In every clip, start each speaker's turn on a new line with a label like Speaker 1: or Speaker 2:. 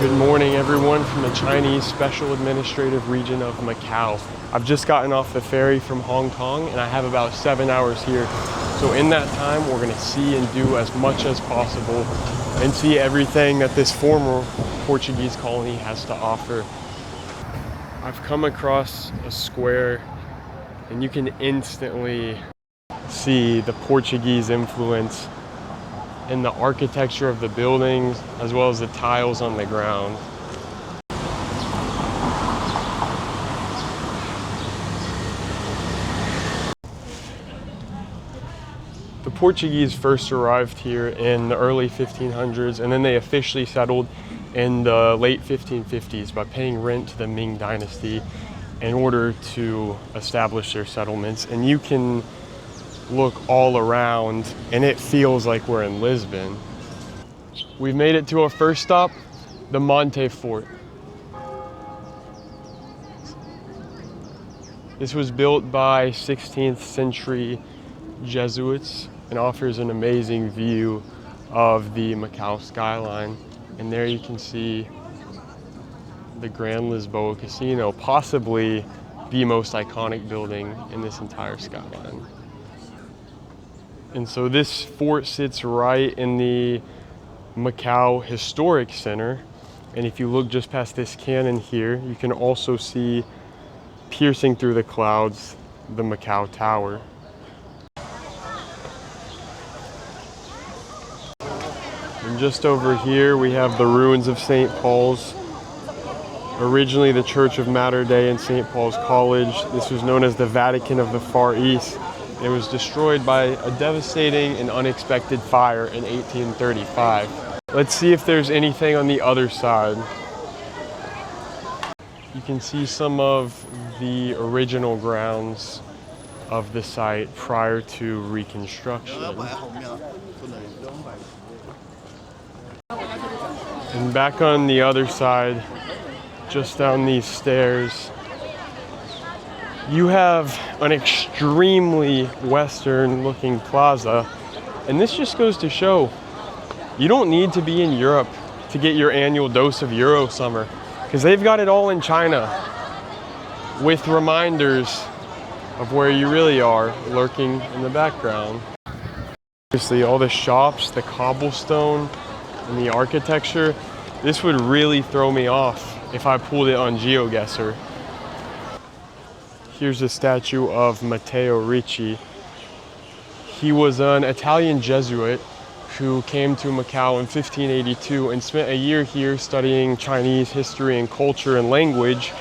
Speaker 1: Good morning, everyone from the Chinese Special Administrative Region of Macau. I've just gotten off the ferry from Hong Kong and I have about 7 hours here. So in that time, we're gonna see and do as much as possible and see everything that this former Portuguese colony has to offer. I've come across a square and you can instantly see the Portuguese influence in the architecture of the buildings as well as the tiles on the ground. The Portuguese first arrived here in the early 1500s and then they officially settled in the late 1550s by paying rent to the Ming Dynasty in order to establish their settlements. And you can look all around and it feels like we're in Lisbon. We've made it to our first stop, the Monte Fort. This was built by 16th century Jesuits and offers an amazing view of the Macau skyline. And there you can see the Grand Lisboa Casino, possibly the most iconic building in this entire skyline. And so this fort sits right in the Macau Historic Center. And if you look just past this cannon here, you can also see, piercing through the clouds, the Macau Tower. And just over here, we have the ruins of St. Paul's. Originally the Church of Mater Dei and St. Paul's College. This was known as the Vatican of the Far East. It was destroyed by a devastating and unexpected fire in 1835. Let's see if there's anything on the other side. You can see some of the original grounds of the site prior to reconstruction. And back on the other side, just down these stairs, you have an extremely Western looking plaza. And this just goes to show, you don't need to be in Europe to get your annual dose of Euro summer, because they've got it all in China with reminders of where you really are lurking in the background. Obviously, all the shops, the cobblestone, and the architecture, this would really throw me off if I pulled it on GeoGuessr. Here's a statue of Matteo Ricci. He was an Italian Jesuit who came to Macau in 1582 and spent a year here studying Chinese history and culture and language.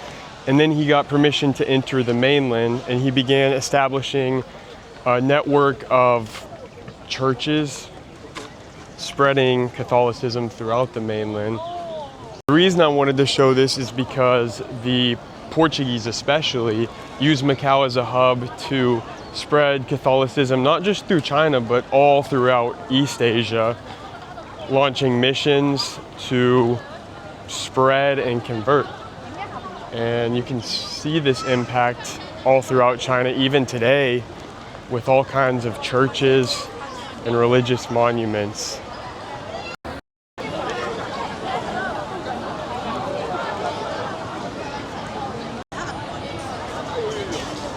Speaker 1: And then he got permission to enter the mainland and he began establishing a network of churches, spreading Catholicism throughout the mainland. The reason I wanted to show this is because the Portuguese especially use Macau as a hub to spread Catholicism, not just through China, but all throughout East Asia, launching missions to spread and convert. And you can see this impact all throughout China, even today, with all kinds of churches and religious monuments.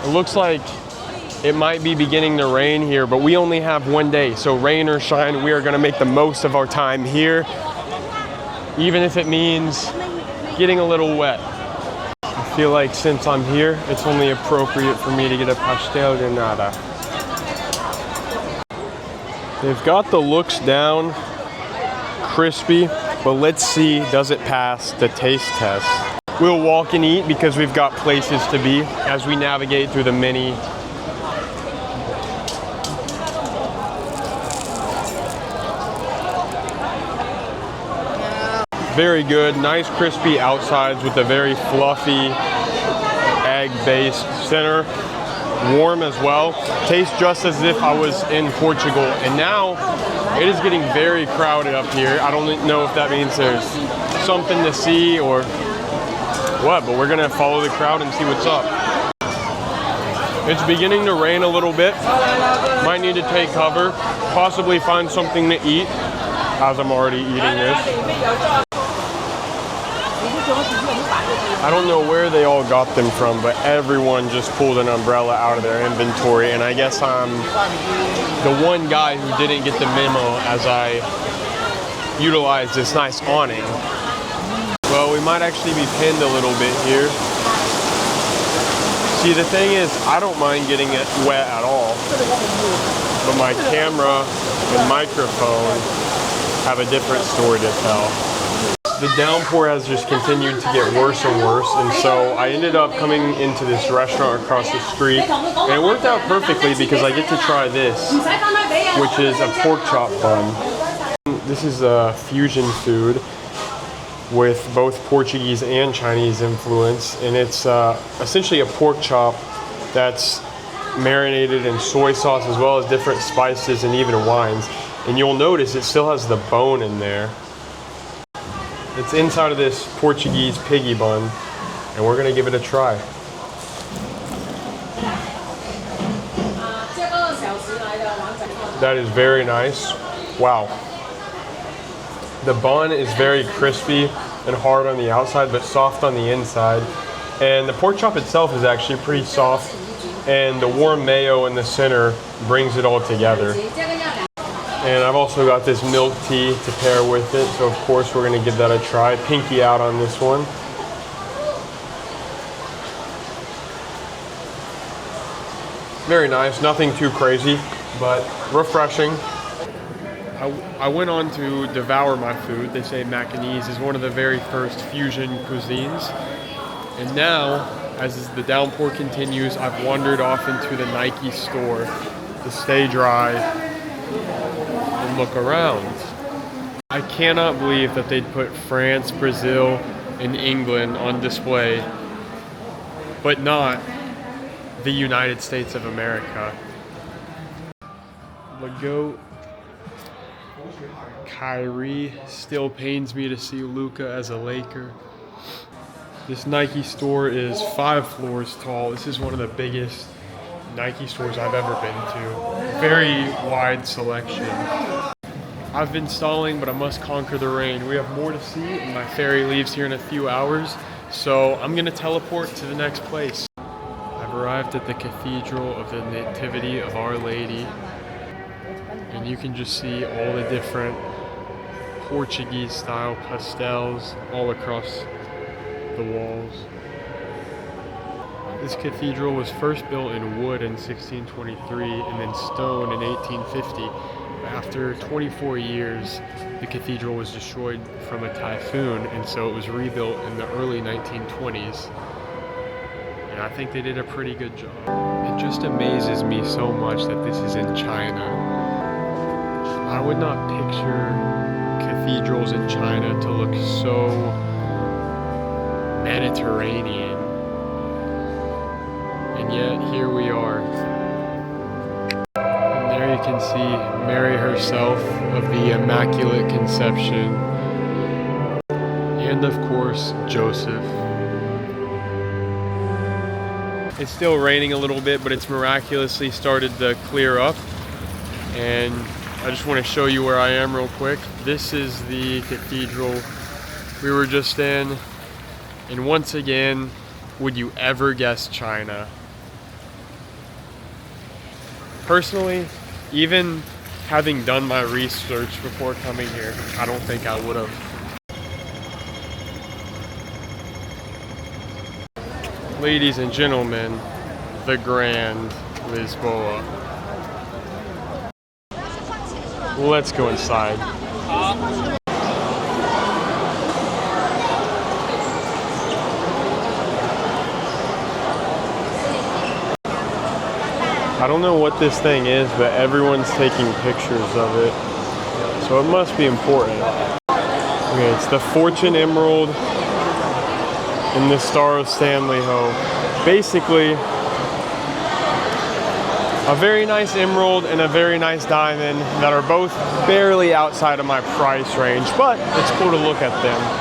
Speaker 1: It looks like it might be beginning to rain here, but we only have one day. So rain or shine, we are gonna make the most of our time here, even if it means getting a little wet. I feel like since I'm here, it's only appropriate for me to get a pastel de nata. They've got the looks down, crispy, but let's see, does it pass the taste test? We'll walk and eat because we've got places to be as we navigate through the many. Very good, nice crispy outsides with a very fluffy egg-based center. warm as well. Tastes just as if I was in Portugal. And now it is getting very crowded up here. I don't know if that means there's something to see or what, but we're gonna follow the crowd and see what's up. It's beginning to rain a little bit. Might need to take cover, possibly find something to eat, as I'm already eating this. I don't know where they all got them from, but everyone just pulled an umbrella out of their inventory, and I guess I'm the one guy who didn't get the memo as I utilized this nice awning. Well, we might actually be pinned a little bit here. See, the thing is, I don't mind getting it wet at all, but my camera and microphone have a different story to tell. The downpour has just continued to get worse and worse, and so I ended up coming into this restaurant across the street, and it worked out perfectly because I get to try this, which is a pork chop bun. This is a fusion food with both Portuguese and Chinese influence, and it's essentially a pork chop that's marinated in soy sauce as well as different spices and even wines. And you'll notice it still has the bone in there. It's inside of this Portuguese piggy bun, and we're gonna give it a try. That is very nice. Wow. The bun is very crispy and hard on the outside, but soft on the inside. And the pork chop itself is actually pretty soft, and the warm mayo in the center brings it all together. And I've also got this milk tea to pair with it, so of course we're gonna give that a try. Pinky out on this one. Very nice, nothing too crazy, but refreshing. I went on to devour my food. They say Macanese is one of the very first fusion cuisines. And now, as the downpour continues, I've wandered off into the Nike store to stay dry and look around. I cannot believe that they'd put France, Brazil, and England on display, but not the United States of America. The GOAT. Kyrie. Still pains me to see Luka as a Laker. This Nike store is 5 floors tall. This is one of the biggest Nike stores I've ever been to. Very wide selection. I've been stalling, but I must conquer the rain. We have more to see, and my ferry leaves here in a few hours, so I'm gonna teleport to the next place. I've arrived at the Cathedral of the Nativity of Our Lady, and you can just see all the different Portuguese style pastels all across the walls. This cathedral was first built in wood in 1623 and then stone in 1850. After 24 years, the cathedral was destroyed from a typhoon, and so it was rebuilt in the early 1920s. And I think they did a pretty good job. It just amazes me so much that this is in China. I would not picture cathedrals in China to look so Mediterranean. And yet, here we are. And there you can see Mary herself of the Immaculate Conception. And of course, Joseph. It's still raining a little bit, but it's miraculously started to clear up. And I just want to show you where I am real quick. This is the cathedral we were just in. And once again, would you ever guess China? Personally, even having done my research before coming here, I don't think I would have. Ladies and gentlemen, the Grand Lisboa. Let's go inside. I don't know what this thing is, but everyone's taking pictures of it. So it must be important. Okay, it's the Fortune Emerald and the Star of Stanley Ho. Basically, A very nice emerald and a very nice diamond that are both barely outside of my price range, but it's cool to look at them.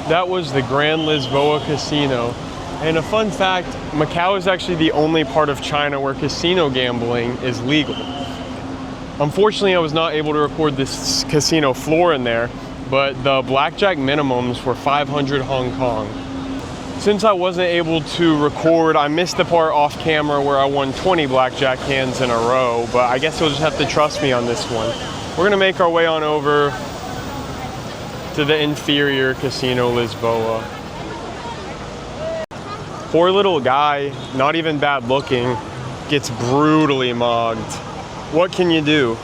Speaker 1: That was the Grand Lisboa Casino. And a fun fact, Macau is actually the only part of China where casino gambling is legal. Unfortunately, I was not able to record this casino floor in there, but the blackjack minimums were 500 Hong Kong. Since I wasn't able to record, I missed the part off camera where I won 20 blackjack hands in a row, but I guess you'll just have to trust me on this one. We're gonna make our way on over to the inferior Casino Lisboa. Poor little guy, not even bad looking, gets brutally mugged. What can you do?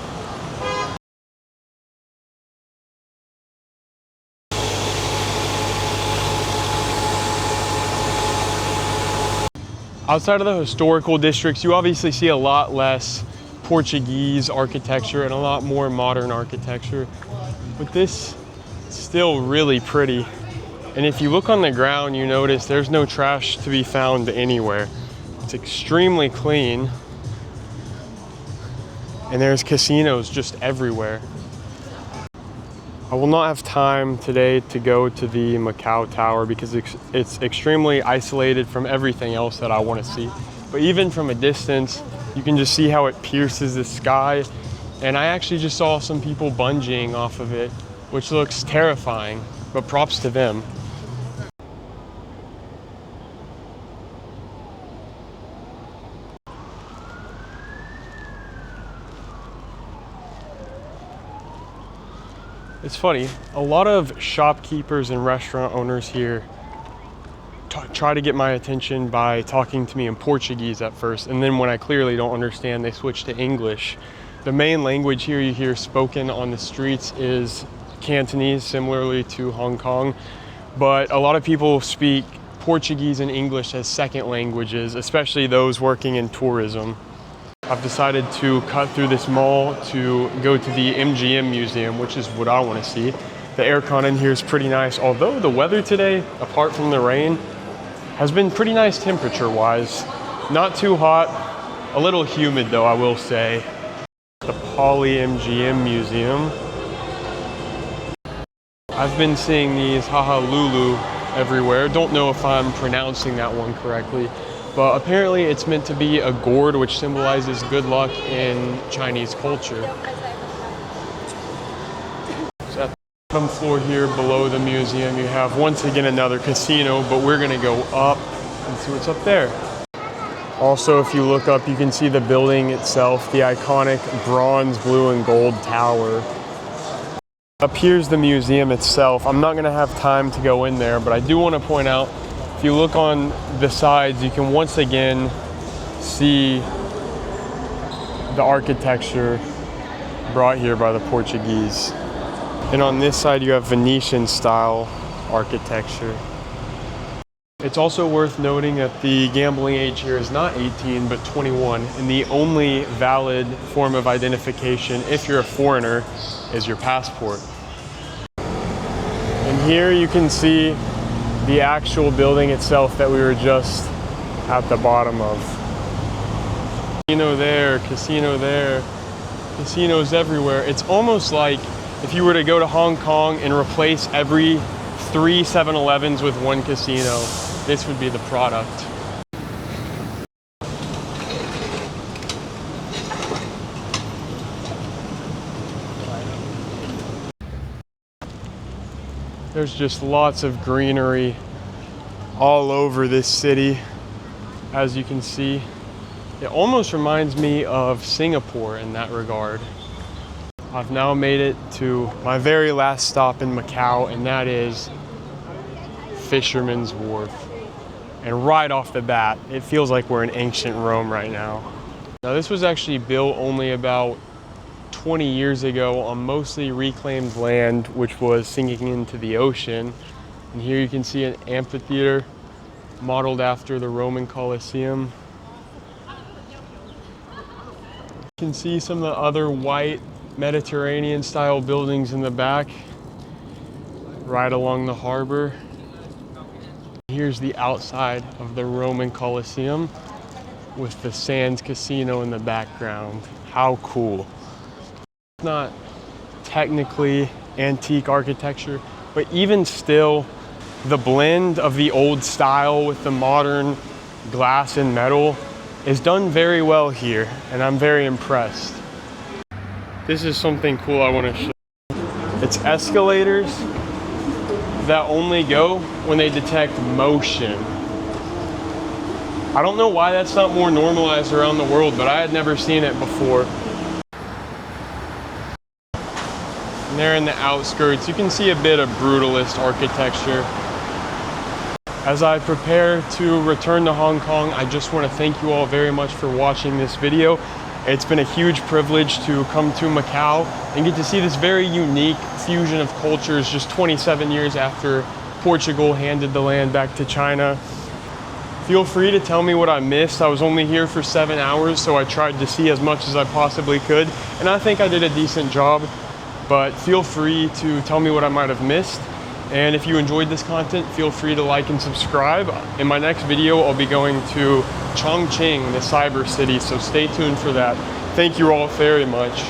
Speaker 1: Outside of the historical districts, you obviously see a lot less Portuguese architecture and a lot more modern architecture. But this is still really pretty. And if you look on the ground, you notice there's no trash to be found anywhere. It's extremely clean. And there's casinos just everywhere. I will not have time today to go to the Macau Tower because it's extremely isolated from everything else that I want to see. But even from a distance, you can just see how it pierces the sky. And I actually just saw some people bungeeing off of it, which looks terrifying, but props to them. It's funny, a lot of shopkeepers and restaurant owners here try to get my attention by talking to me in Portuguese at first, and then when I clearly don't understand, they switch to English. The main language here you hear spoken on the streets is Cantonese, similarly to Hong Kong, but a lot of people speak Portuguese and English as second languages, especially those working in tourism. I've decided to cut through this mall to go to the MGM Museum, which is what I want to see. The aircon in here is pretty nice, although the weather today, apart from the rain, has been pretty nice temperature-wise. Not too hot, a little humid though, I will say. The Poly MGM Museum. I've been seeing these Haha Lulu everywhere. Don't know if I'm pronouncing that one correctly. But apparently it's meant to be a gourd, which symbolizes good luck in Chinese culture. So at the bottom floor here below the museum, you have once again another casino, but we're gonna go up and see what's up there. Also, if you look up, you can see the building itself, the iconic bronze, blue, and gold tower. Up here's the museum itself. I'm not gonna have time to go in there, but I do wanna point out, if you look on the sides, you can once again see the architecture brought here by the Portuguese. And on this side, you have Venetian style architecture. It's also worth noting that the gambling age here is not 18, but 21. And the only valid form of identification, if you're a foreigner, is your passport. And here you can see the actual building itself that we were just at the bottom of. Casino there, casinos everywhere. It's almost like if you were to go to Hong Kong and replace every 3 7-Elevens with one casino, this would be the product. There's just lots of greenery all over this city, as you can see. It almost reminds me of Singapore in that regard. I've now made it to my very last stop in Macau, and that is Fisherman's Wharf. And right off the bat, it feels like we're in ancient Rome right now. Now this was actually built only about 20 years ago on mostly reclaimed land, which was sinking into the ocean. And here you can see an amphitheater modeled after the Roman Colosseum. You can see some of the other white Mediterranean style buildings in the back, right along the harbor. Here's the outside of the Roman Colosseum with the Sands Casino in the background. How cool. It's not technically antique architecture, but even still, the blend of the old style with the modern glass and metal is done very well here, and I'm very impressed. This is something cool I want to show. It's escalators that only go when they detect motion. I don't know why that's not more normalized around the world, but I had never seen it before. And there in the outskirts, you can see a bit of brutalist architecture. As I prepare to return to Hong Kong, I just want to thank you all very much for watching this video. It's been a huge privilege to come to Macau and get to see this very unique fusion of cultures just 27 years after Portugal handed the land back to China. Feel free to tell me what I missed. I was only here for 7 hours, so I tried to see as much as I possibly could, and I think I did a decent job, but feel free to tell me what I might have missed. And if you enjoyed this content, feel free to like and subscribe. In my next video, I'll be going to Chongqing, the cyber city, so stay tuned for that. Thank you all very much.